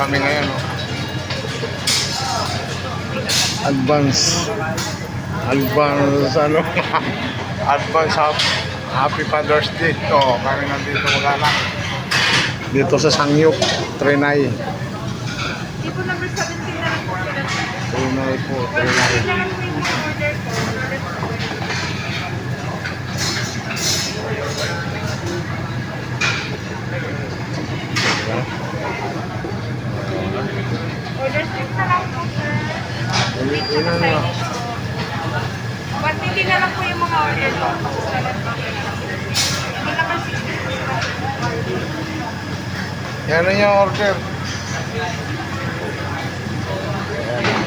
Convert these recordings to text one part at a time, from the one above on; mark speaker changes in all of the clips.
Speaker 1: kami ngayon. Oh. Advance ano advance happy Father's Day. Kami nandito mag-anak dito sa Sangyup Trinay.
Speaker 2: Tipo number 17 na lang po.
Speaker 1: Trinay po, Trinay.
Speaker 2: Order 6 na lang po, sir. Wait sa Chinese po. 150 na lang po yung mga order po. Tipo number 16.
Speaker 1: Yan na yung order.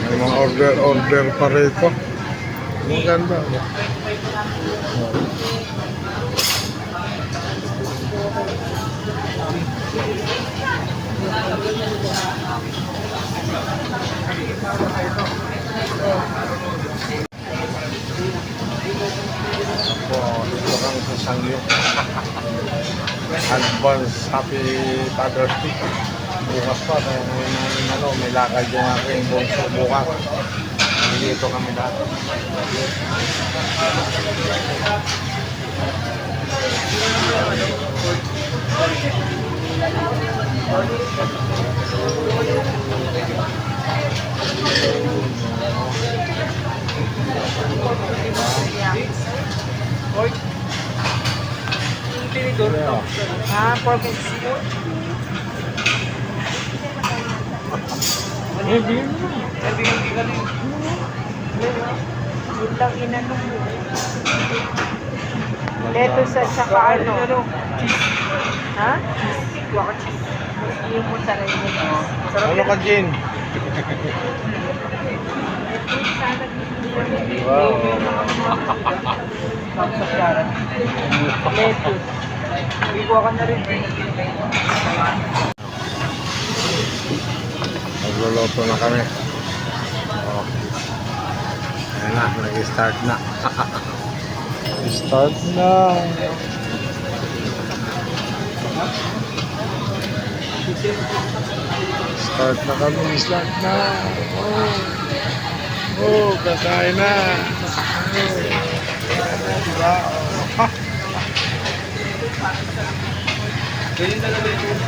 Speaker 1: May mga order pa rito. Maganda. Dito kami sa Sangyup. Advance happy Father's Day. Bukas pa, may lakad yung aking bunso bukas. Dito kami lahat.
Speaker 2: Pork and seafood. Yun lang inanong mo. Lettuce at saka ano? Ha? Yung mo sa rin mo.
Speaker 1: Ano ka, Jin? Wow.
Speaker 2: Lettuce. Bigwa ka na rin.
Speaker 1: Nagluluto na kami. Ayan na, nag-start na. Start na. Start na kami, start na. Kakain na. Diba?
Speaker 3: Ganyan talaga yung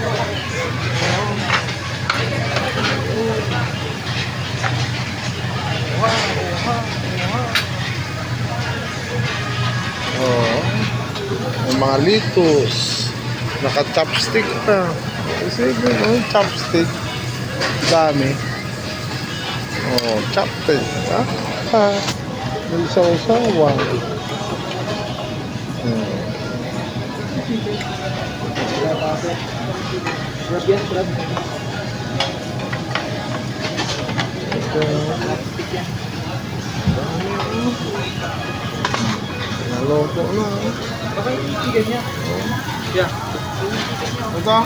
Speaker 1: Yung mga litos. Naka-chopstick pa. Kasi chopstick. Dami. Chopstick. Nalisaw-sawa. Naloko na.
Speaker 3: baka yung chicken niya. Yeah.
Speaker 1: Ito?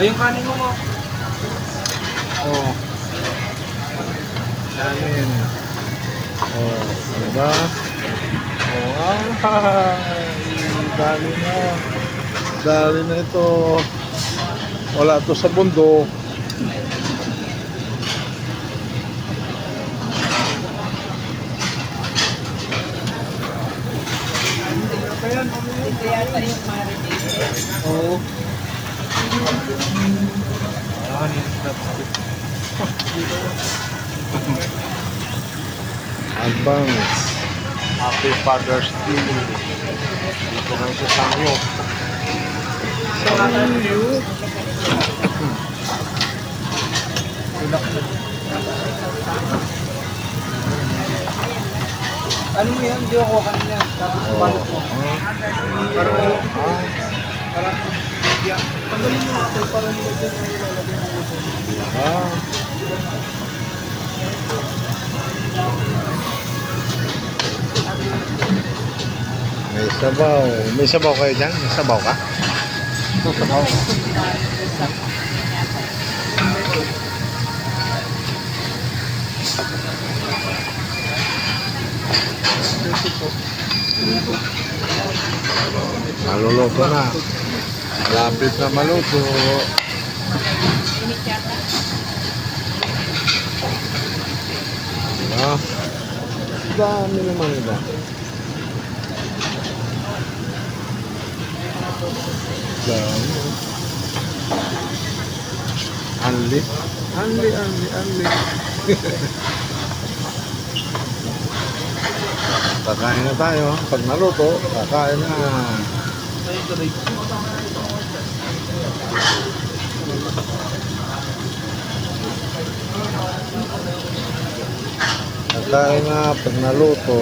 Speaker 3: Ay, yung kanin mo mo.
Speaker 1: Kanin. Diba? Dali na. Dali na ito. Wala to sa bundok.
Speaker 2: Ito yata yung marinade.
Speaker 1: Oo. Advance. Happy Father's Day. Dito kayo sa Sangyup. Sangyup.
Speaker 3: Ano mo yan? Hindi ako kanina. Tapos kumalit mo. Parang tanggalin mo ito. Parang nilagyan mo ilalagay mo ito.
Speaker 1: May sabaw. May sabaw kayo dyan? May sabaw ka? Sabaw. Maluluto na. Lapit na maluto.
Speaker 2: Init yata.
Speaker 1: Ah, dami naman nila. Dami. Anli. Anli. Kakain na tayo. Pag naluto, kakain na. Kakain na pag naluto.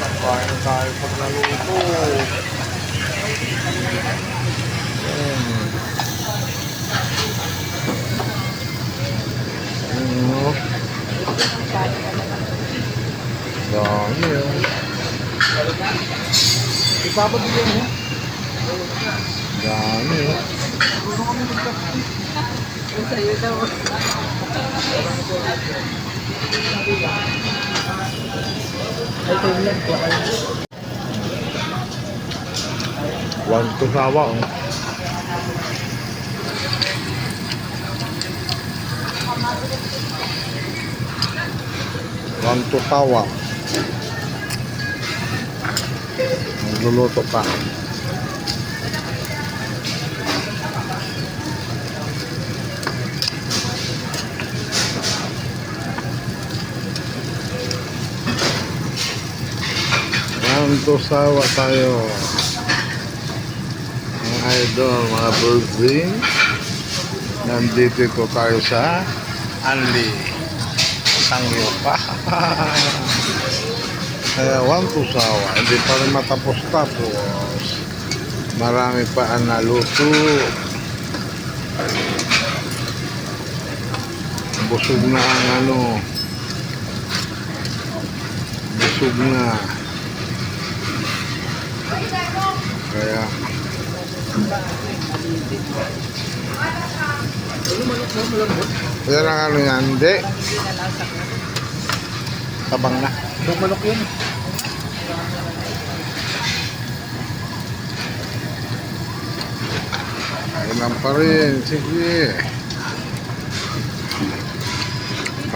Speaker 1: Kakain na tayo pag naluto. Ano? Dami yun.
Speaker 3: Ipapabigyan mo.
Speaker 1: Dami yun.
Speaker 2: Sa'yo daw.
Speaker 3: Ay, tayo lang po.
Speaker 1: One to sawa. Oh. One to tawa. Nagluluto pa. One to sawa tayo. Mga idol, mga birthday. Nandito ito tayo sa Anli. Sangyo pa. Kaya one to sawa. Hindi pa rin matapos-tapos. Marami pa ang naluto. Busog na ang ano. Busog na. Kaya yan ang ano yan. Hindi. Tabang na.
Speaker 3: Itong manok yun.
Speaker 1: Ilan pa rin. Sige.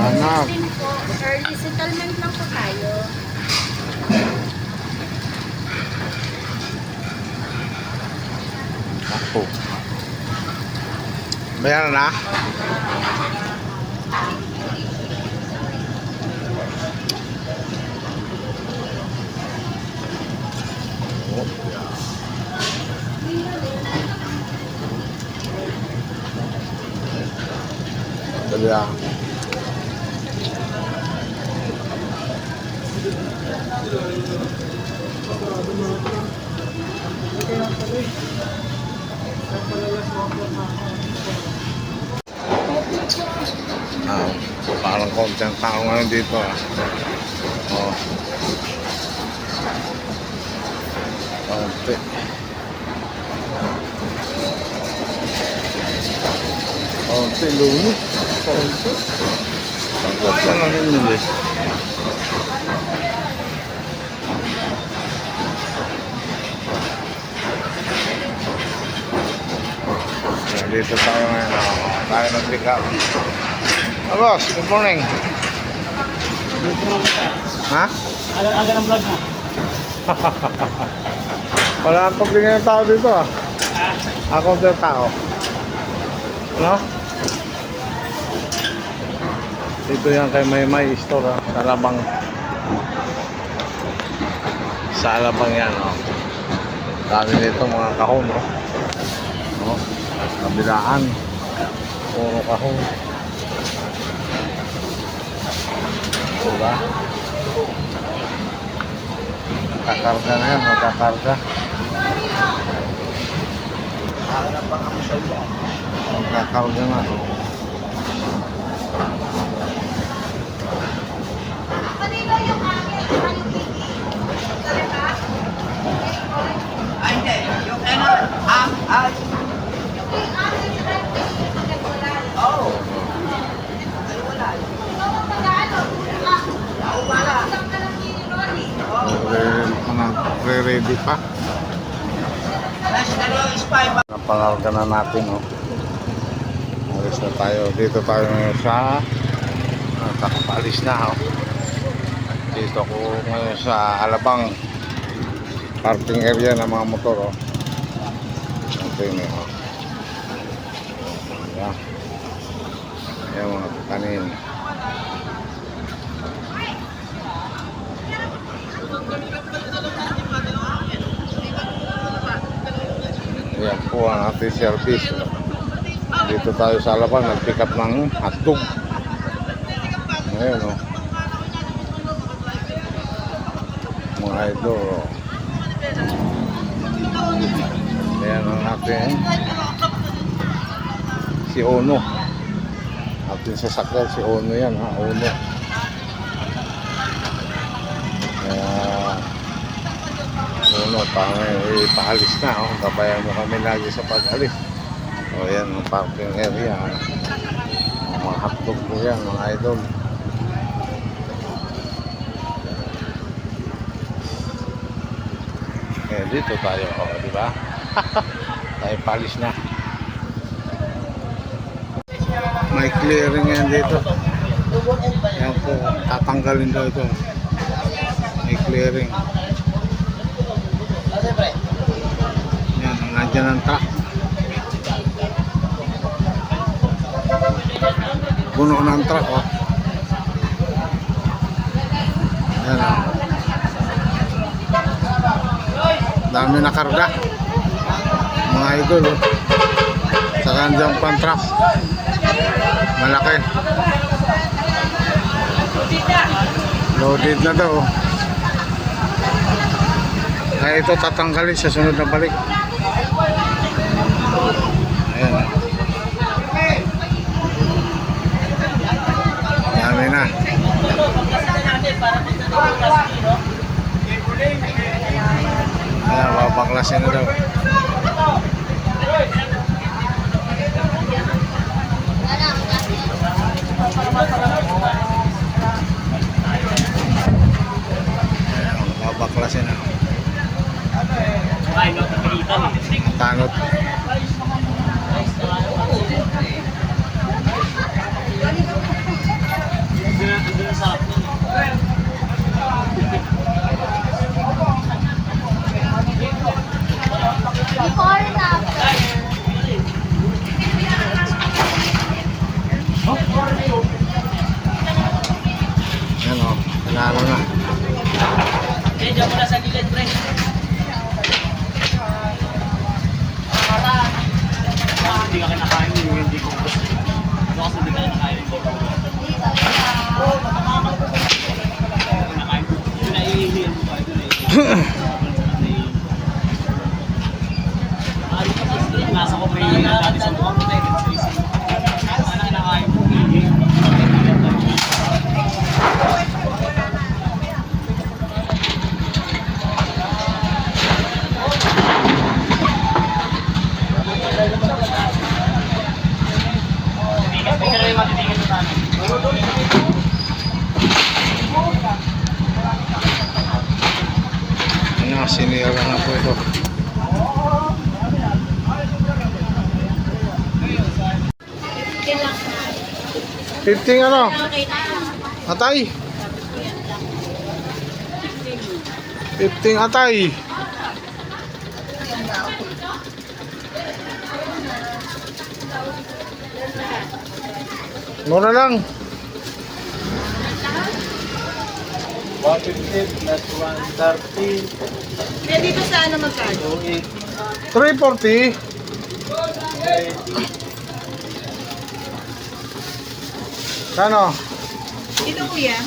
Speaker 1: Hanap.
Speaker 2: Early settlement lang po tayo.
Speaker 1: Ako. Bayaran na. Dali ah. Parang konti ang tao ngayon dito ah. Oh. Konti. Konti luno. Konti. Konti lang yun eh. Dito tayo ngayon. Tayo nag-pick up. Oh, boss, good morning. Ha?
Speaker 3: Aga ng vlog mo.
Speaker 1: Wala ang paglingan ng tao dito ah. Ako ang tao. No? Dito yan kay Maymay store ah. Sa Alabang. Sa Alabang yan oh. Dami nito mga kahon oh. No? Kabilaan. Puro kahon. Diba? Kakarga na yan, magkakarga. Magkakarga na. Pre-ready pa. Napangarga na natin, oh. Alis na tayo. Dito tayo ngayon sa kakapalis na, oh. Dito ko ngayon sa Alabang parking area ng mga motor, oh. Ito yun, oh. Ayan. Ayan mga kanin. Ayan po ang ating service. Dito tayo sa Alabang, nag-pick up ng hotdog. Ayan, oh. Mga idol, oh. Ayan ang ating si Ono. Ating sasakyan si Ono yan, ha. Ono. Ono, paalis na, oh. Gabayan mo kami lagi sa pag-alis. O yan ang parking area, ha. Mga hotdog po yan, mga idol. Eh, dito tayo, oh, di ba? Tayo palis na. May clearing yan dito. Yan po, tatanggalin daw ito. May clearing. Yan, nandiyan ang truck. Puno na ang truck, oh. Yan, oh. Dami na karga. Mga idol, oh. Saka andyan pang truck. Malaki. Loaded na daw, oh. Kaya ito tatanggalin sa sunod na balik. Ayan. Dami na. Ayan, babaklasin na daw. Ayan, babaklasin na. Tanot.
Speaker 2: Before and after.
Speaker 1: Yan, o. Nanalo na.
Speaker 3: Medyo mula sa gilid, pre. Hindi ka kinakain yung hindi ko gusto. Ano kasi hindi ka kinakain yung hindi ko gusto. Kinakain ko. Yun na iihihin mo ba? Yun na iihihin. Nasa ko may dati sa buwan ko tayo. Ano kinakain mo? Iihihin.
Speaker 1: Ano, sinira na po ito.
Speaker 2: Kailang
Speaker 1: 15 ano? Atay. 15 atay. Mura lang.
Speaker 3: 150 plus 130.
Speaker 2: Kaya dito sa ano magkano?
Speaker 1: 340. Kano?
Speaker 2: Dito kuya.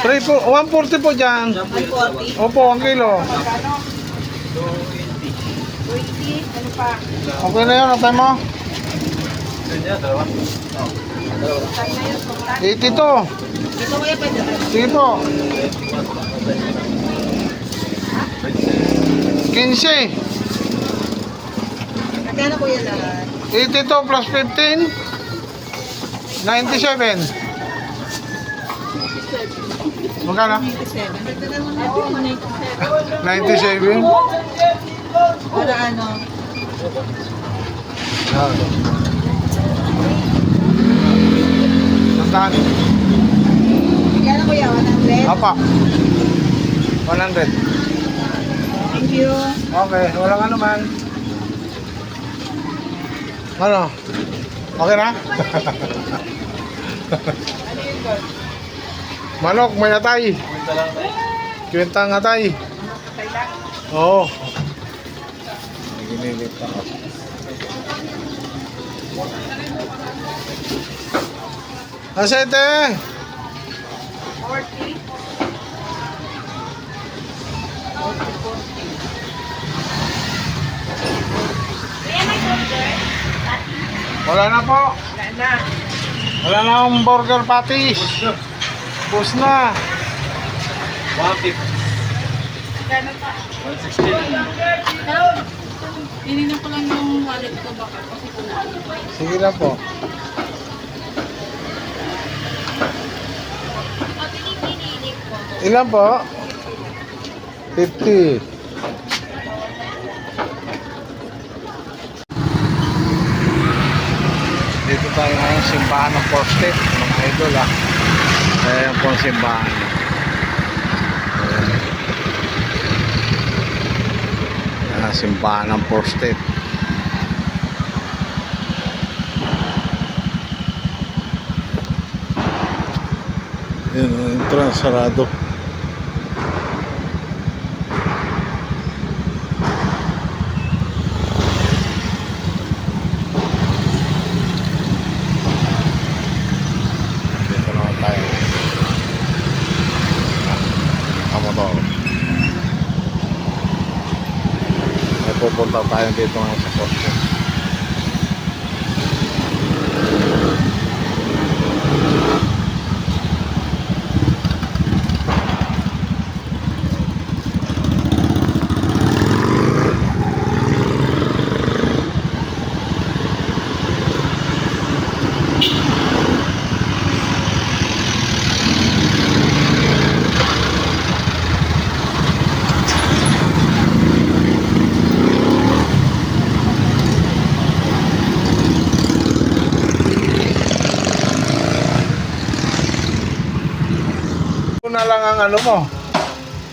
Speaker 1: 140 po dyan.
Speaker 2: 140.
Speaker 1: Opo, ang kilo.
Speaker 2: Magkano? 20. Ano pa?
Speaker 1: Okay na yun, atay mo.
Speaker 2: Tayo na yun.
Speaker 1: 82.
Speaker 2: Dito kuya pwede ba?
Speaker 1: Sige po. 15.
Speaker 2: Magkano kuya lahat?
Speaker 1: 82 plus 15. 97. Magkano?
Speaker 2: 97.
Speaker 1: 97.
Speaker 2: Para ano?
Speaker 1: Ah. Sandaan.
Speaker 2: Yan ako yan, 100.
Speaker 1: Apa. 100.
Speaker 2: Thank you.
Speaker 1: Okay, walang ano man. Ano? Okay na? Manok, may atay. Kwenta ng atay. Oo. Ginilit pa ako. Asete!
Speaker 2: 40.
Speaker 1: Wala na po.
Speaker 2: Wala na.
Speaker 1: Wala na akong burger patties. Bus na. 150.
Speaker 2: Gano'n pa?
Speaker 1: 160.
Speaker 2: Hello? Hinignan ko lang yung wallet ko baka kasi kulaan.
Speaker 1: Sige lang po. Ilan po? 50. Dito tayo ngayon simbahan ng Poste, mga idol ah. Ayan po ang simbahan. Ayan ang simbahan ng Poste. Ayan ang entrance sarado. Dito naman tayo. Kamotor. May pupunta tayo dito ngayon sa Poste. Ito na lang ang ano mo.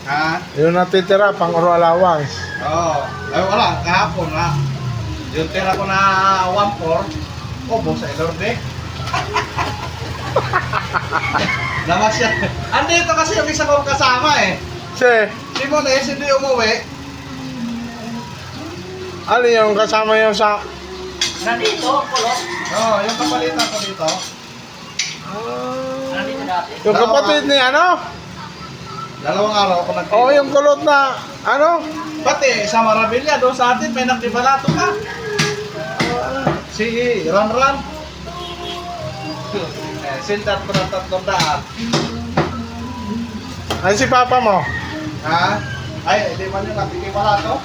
Speaker 3: Ha?
Speaker 1: Yung natitira pang oro allowance.
Speaker 3: Oo. Ay, wala. Kahapon ha. Yung tira ko na 1-4. Obo sa Elorde. Namas yan. Andito kasi yung isa kong kasama eh. Si Mones, hindi umuwi.
Speaker 1: Ano yung kasama yung sa...
Speaker 2: Nandito, kulot.
Speaker 3: Oo, yung kapalitan ko dito.
Speaker 2: Nandito dati.
Speaker 1: Yung kapatid ni ano?
Speaker 3: Dalawang araw ako nag-
Speaker 1: Oo, yung kulot na ano?
Speaker 3: Pati sa Marabilla, doon sa atin, may nakibalato ka. Si Ran. Sintat ko ng 300.
Speaker 1: Ay si papa mo?
Speaker 3: Ha? Ay, hindi man yung nakikibalato.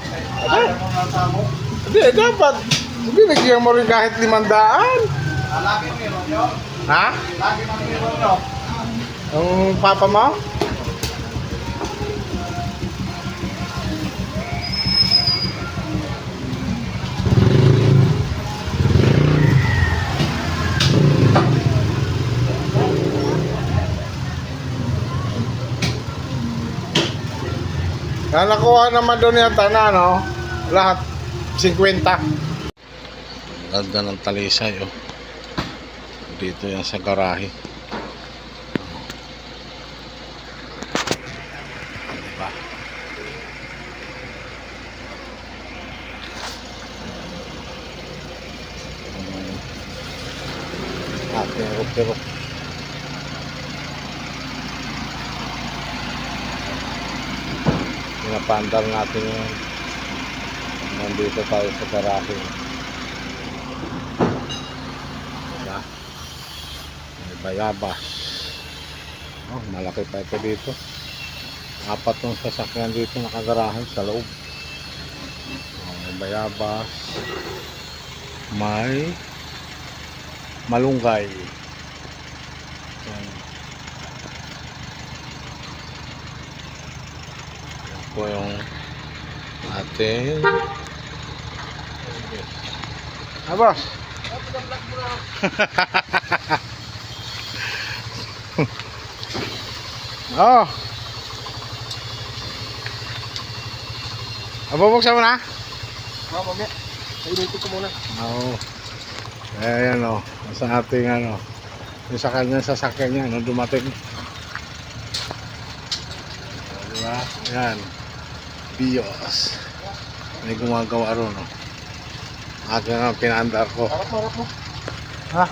Speaker 3: Ay, mo nga sa mo.
Speaker 1: Hindi, dapat. Binigyan mo rin kahit 500.
Speaker 3: Lagi meron yun.
Speaker 1: Ha?
Speaker 3: Lagi nang meron yun.
Speaker 1: Yung papa mo? Nakuha naman doon yata na, no? Lahat 50. Ganda ng talisay, oh. Dito yan sa garahe. Diba? Ating rupirok. Pinapandar natin yun. Nandito tayo sa garahe. Diba? May bayabas. Oh, malaki pa ito dito. 4 tong sasakyan dito nakagarahe sa loob. Oh, may bayabas. May malunggay. Yan. Yan po yung ating Ah, boss. Oh. Bubuksan mo na?
Speaker 3: Oo, mamaya. Inutin ko muna.
Speaker 1: Oo. Ayan o. Sa ating ano. Yung sa kanyang sasakyan niya. Nung dumating. Diba? Ayan. Bios. May gumagawa ron o. Akin ang pinaandar ko.
Speaker 3: Harap mo.
Speaker 1: Ha?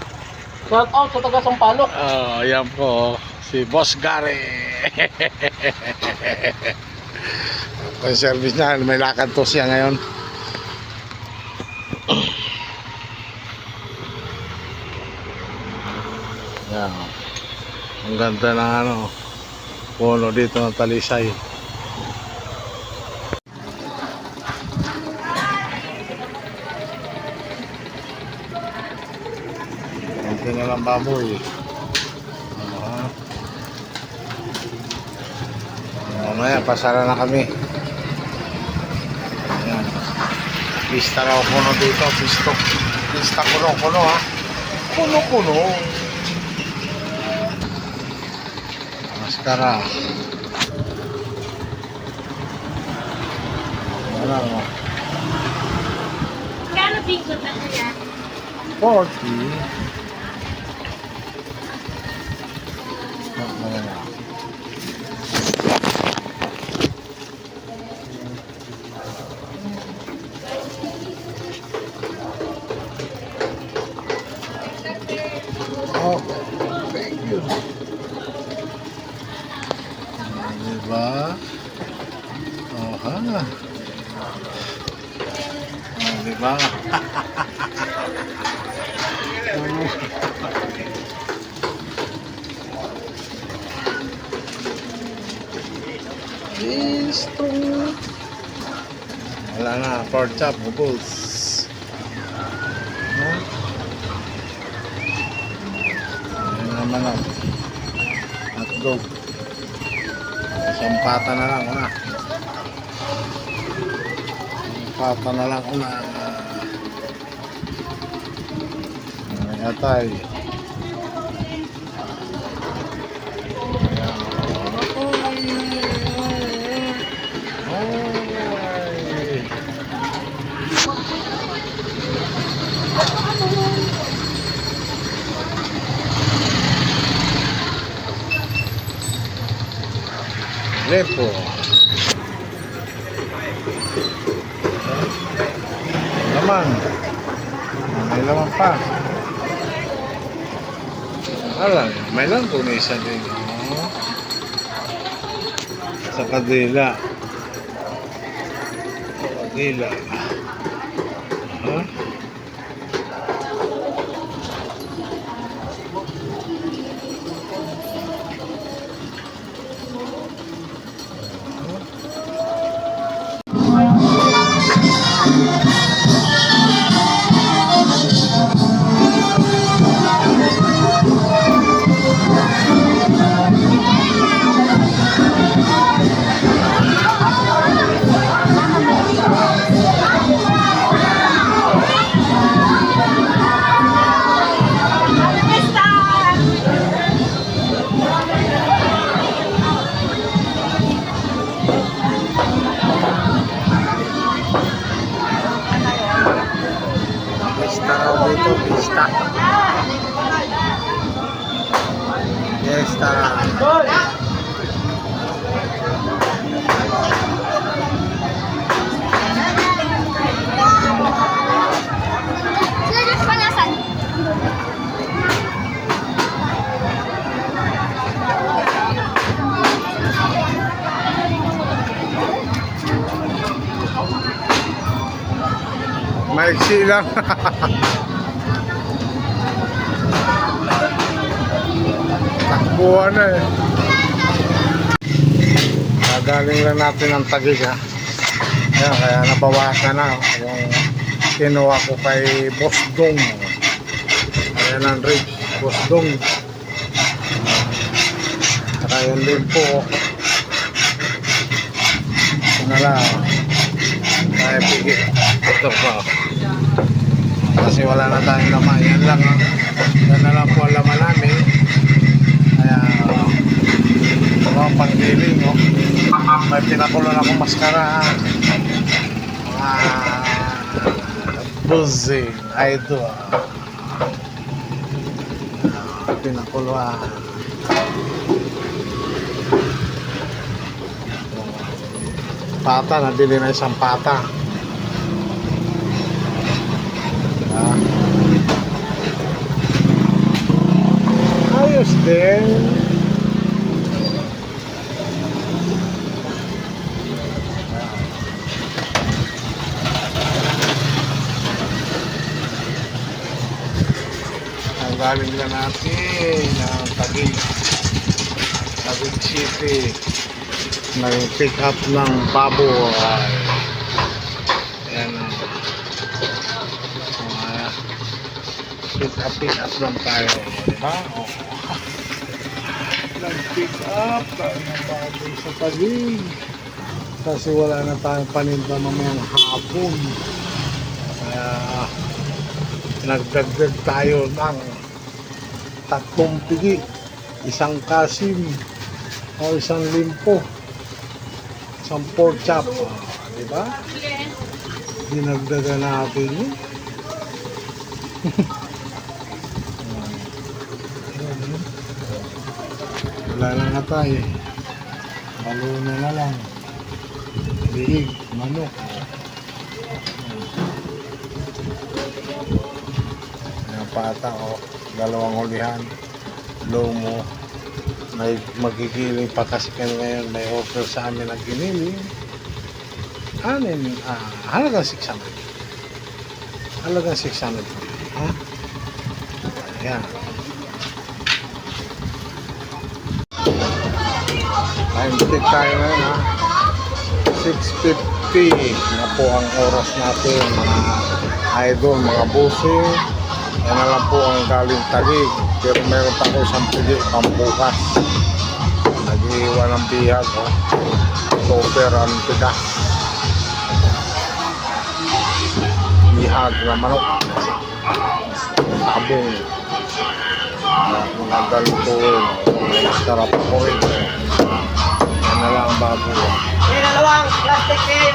Speaker 3: Shout out sa taga Sampaloc.
Speaker 1: Oh, ayan po. Si Boss Gary. Ang service niya. May lakad to siya ngayon. Yan. Ang ganda ng ano, puno dito ng talisay. Ito na lang baboy. Mamaya pasara na kami. Ayan. Pista raw puno dito. Pista kuno ha. Kuno. Maskara. Ano?
Speaker 2: Kano bigot na siya?
Speaker 1: 40. Oh, thank you. Diba? Oh, ha. Oh, diba? Listo. Wala na, pork chop, bubbles. Huh? Ayan naman ang hotdog. Sampata na lang una. Sampata na lang una. May atay. Lepo. Laman. May laman pa. Alam, may lang kung isa din. Oh. Sa kadila. Kadila. Huh? Pista raw dito, pista. Pista. Maiksi lang. Takbuhan na eh. Gagaling lang natin ang Taguig ha. Ayan, kaya nabawasan na yung kinuha ko kay Boss Dong. Ayan ang rate, Boss Dong. Saka yung limpo. Ito na lang. Kaya pigit. Ito pa. Kasi wala na tayong laman. Yan lang. Yan na lang po ang laman namin. Kaya mga pang-dealing, no? May pinakulo na akong maskara. Mga buzzing. Ay, ito. Pinakuluan. Pata, nabili na isang pata. Ayos din. Ang galing na natin ng Taguig City. May pick up ng baboy. Ayan o. Pick up lang tayo. Diba? O. Nag-pick up tayo ng baboy sa Taguig. Kasi wala na tayong paninda mamayang hapon. Kaya nagdagdag tayo ng 3 pigi, 1 kasim o 1 limpo, 1 pork chop, diba? Dinagdagan natin yun. Wala na nga tayo, baluna na lang, liig, manok. Pata o 2 hulihan, lomo. May magigiling pa kasi ngayon, may offer sa amin ng giniling. Halagang 600. Halagang 600. Ha? Ayan. Time check tayo ngayon, ha? 6:50 na po ang oras natin, mga idol, mga busing. Yan na lang po ang galing Taguig. Pero meron pa ko 1 pigi pambukas. Nag-iwan ng bihag. Oh. Super ang tigas. Bihag na manok. Sabong. Mga galutuin. Sarap ko rin. Yan na lang ang babo.
Speaker 4: Dalawang plastic kayo.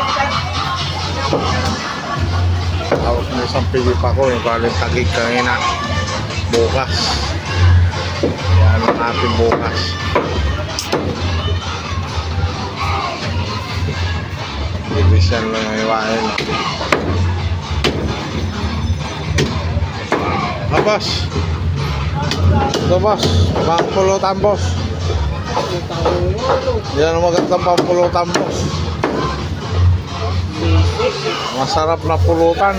Speaker 1: Tapos may 1 pigi pa ko yung galing Taguig kanina. Bukas. Yan ang ating bukas. Division lang yung iwain. Boss. Ito boss. Pangpulutan boss. Yan ang magandang pangpulutan boss. Masarap na pulutan.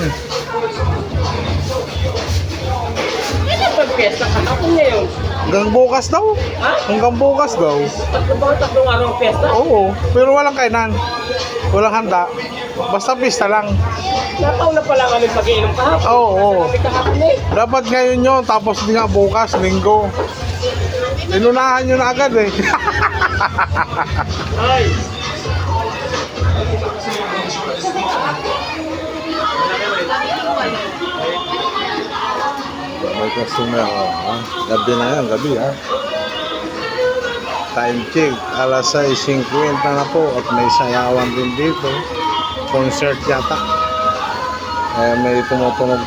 Speaker 4: Ano ba piyesta ka? Ako ngayon.
Speaker 1: Hanggang bukas daw.
Speaker 4: Ha?
Speaker 1: Hanggang bukas daw.
Speaker 4: Tatlong araw ang piyesta?
Speaker 1: Oo, pero walang kainan. Walang handa. Basta pista lang.
Speaker 4: Nataon na pala kami pag-iinom kahapon.
Speaker 1: Oo.
Speaker 4: Kami kahapon eh.
Speaker 1: Dapat ngayon yun, tapos di nga bukas, linggo. Inunahan nyo na agad eh.
Speaker 4: Ay.
Speaker 1: May customer, ha? Gabi na yan, gabi ha. Time check, alas 6:50 na po at may sayawan din dito. Concert yata. May tumutunog.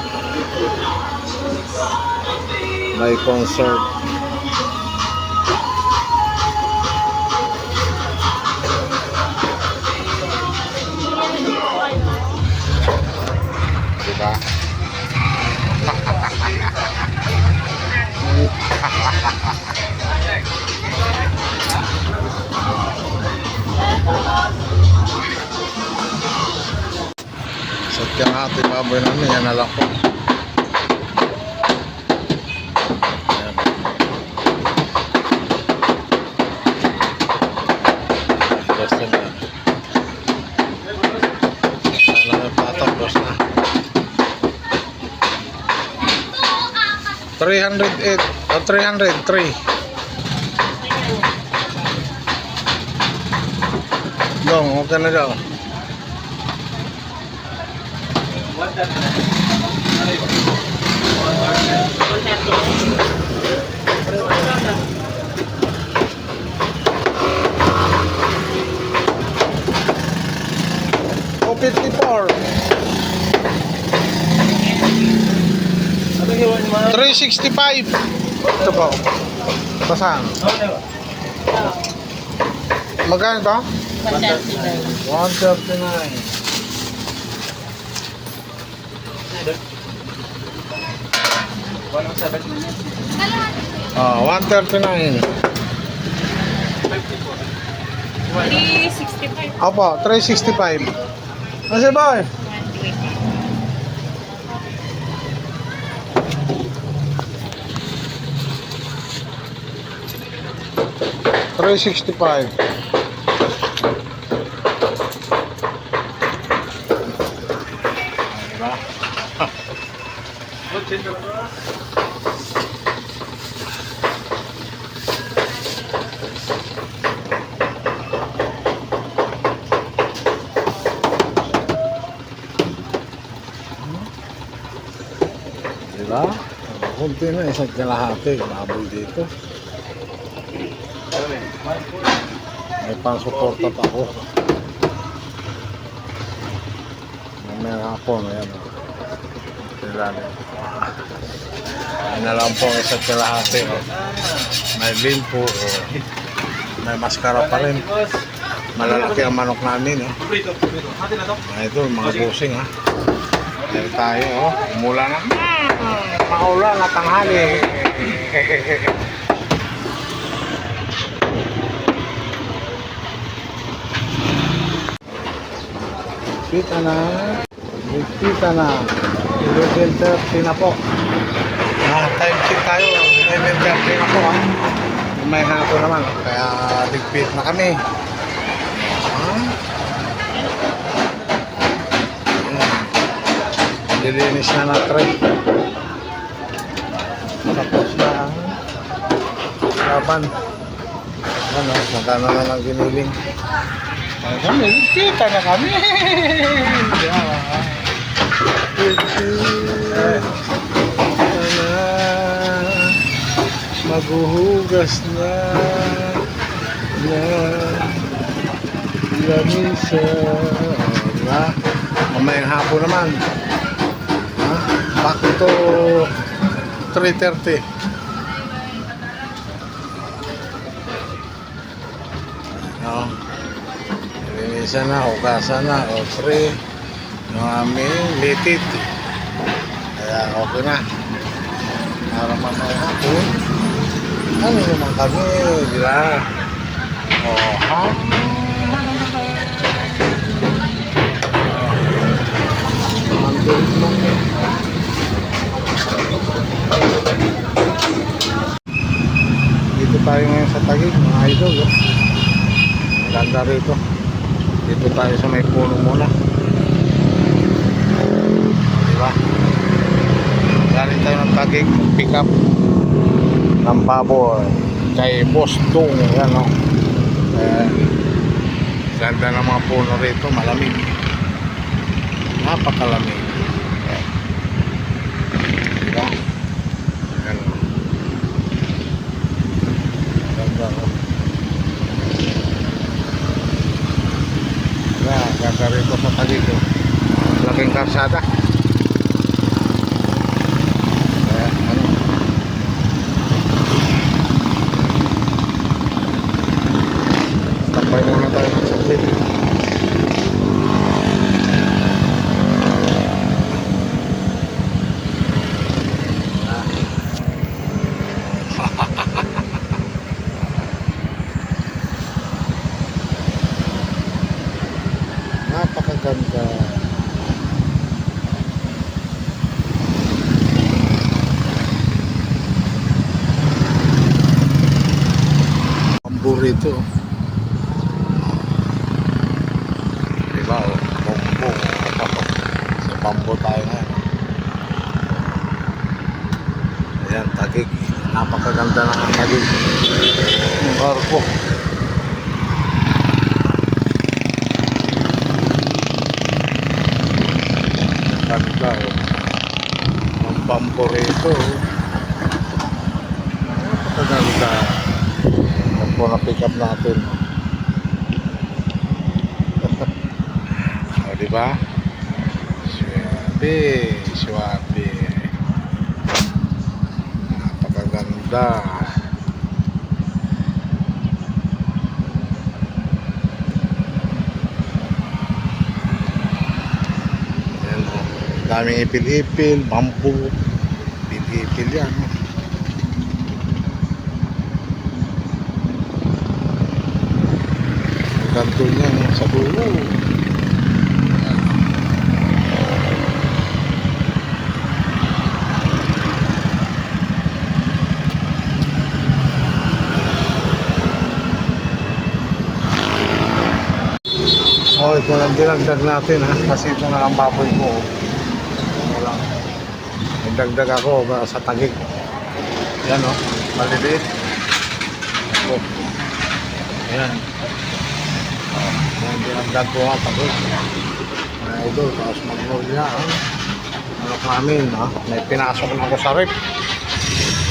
Speaker 1: May concert. Diba? Satya natin baboy namin, yan na lang po. Ayan. Basta na. Sana may patapos na. 308 o 303. Dong, okay na daw. Oh, 54.
Speaker 4: Ano hiwan mo?
Speaker 1: 365. Ito po. Basahan. Magkano to?
Speaker 4: 139.
Speaker 1: 139. Ah, 139.
Speaker 2: 365.
Speaker 1: Opo, 365. Kasi boy? 365. Diba? Diba? Kunti na, isang kalahati. Mabul dito. May pang-suporta pa ako. Mamaya hapon, ayan. Ilalim. Ayan na lang po ang isa't kalahati. Oh. May limpo. Oh. May maskara pa rin. Malalaki ang manok namin. Oh. Ito, mga busing. Ha. Ayan tayo. Oh. Umulan na. Maulan na tanghali. Kita na. Kita na. 11:30 na po. Time check tayo. 11:30 na po ha. May hapon naman. Kaya ligpit na kami. Dilinis na na tray. Tapos na ang laban. Ano, magkano na lang giniling. Kami, kita na kami. Maghuhugas na lamisa. Mamayang hapon naman. Back to 3:30. No. Linisan na, hugasan na, o free yung aming litid. Kaya okay na. Para mamaya hapon. Ano naman kami, di ba? O, ha? Mantulit lang eh. Dito tayo ngayon sa Taguig, mga idol. Oh. Ganda rito. Dito tayo sa may puno muna. Diba? Galing tayo ng Taguig, pick up ng baboy kay Boss Dong. Yan o. Ganda ng mga puno rito, malamig. Napakalamig. Diba? Yan o. Ganda o. Ganda rito sa Taguig. Laking karsada. Ano? Tapay muna tayo ng sakit. Napakaganda. Bambu rito. Diba? Bambu. Sa bambu tayo ngayon. Ayan, Taguig. Napakaganda ng Taguig. Barko. Ganda. Pamborito. Napakaganda. Yan po na pick up natin. O, diba? Swabe. Swabe. Napakaganda. Ayan o. Daming ipil-ipil, bamboo. Ipil-ipil yan. Ang ganto niya no, sa dulo. Oh, ito lang dinagdag natin ha, kasi ito na ang baboy ko. Ito lang. Nagdagdag ako sa tagig. Yan o, maliliit. Oh. Ayan. Oh, yan dinagdag ko nga tagig. Mga idol, tapos magnolia ha. Ano namin ha, may pinasok na ako sa rep.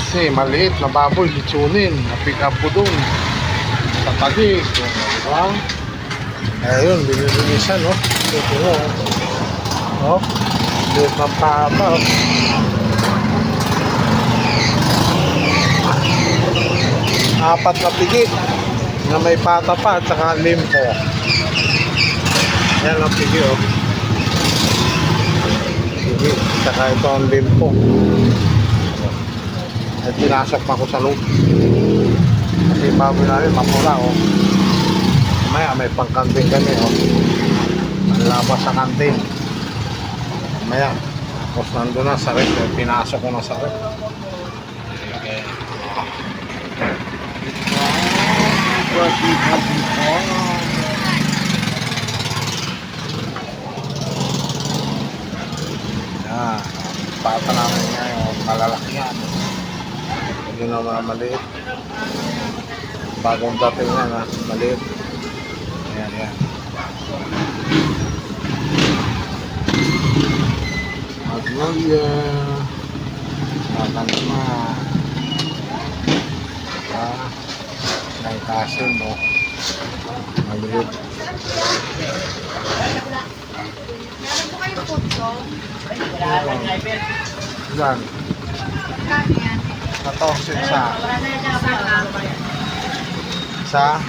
Speaker 1: Kasi maliit na baboy, litsunin. Na-pick up ko dun. Sa tagig. Diba? Ayun, binilinisan, no? Ito, no? No? Liit ng papa, oh. Apat na pigi na may pata pa at saka limpo. Yan ang pigi, oh. Pigi, saka ito ang limpo. At pinasok pa ko sa loob. Kasi baboy namin, mapula, oh. Maya may pangkanting kami oh. Malabas sa kanting. Maya tapos nandun na sa rep. Pinasok ko na sa rep. Okay. Yan. Pata namin nga yung malalaki yan. Hindi na mga maliit. Bagong dating yan ha. Maliit. Ayan, ayan. Magnolia. Makan naman. Naitasin mo. Maliit.
Speaker 2: Meron po kayong food ko?
Speaker 1: Yan.
Speaker 2: Kano yan?
Speaker 1: 14 sa.
Speaker 2: Sana.
Speaker 1: Sa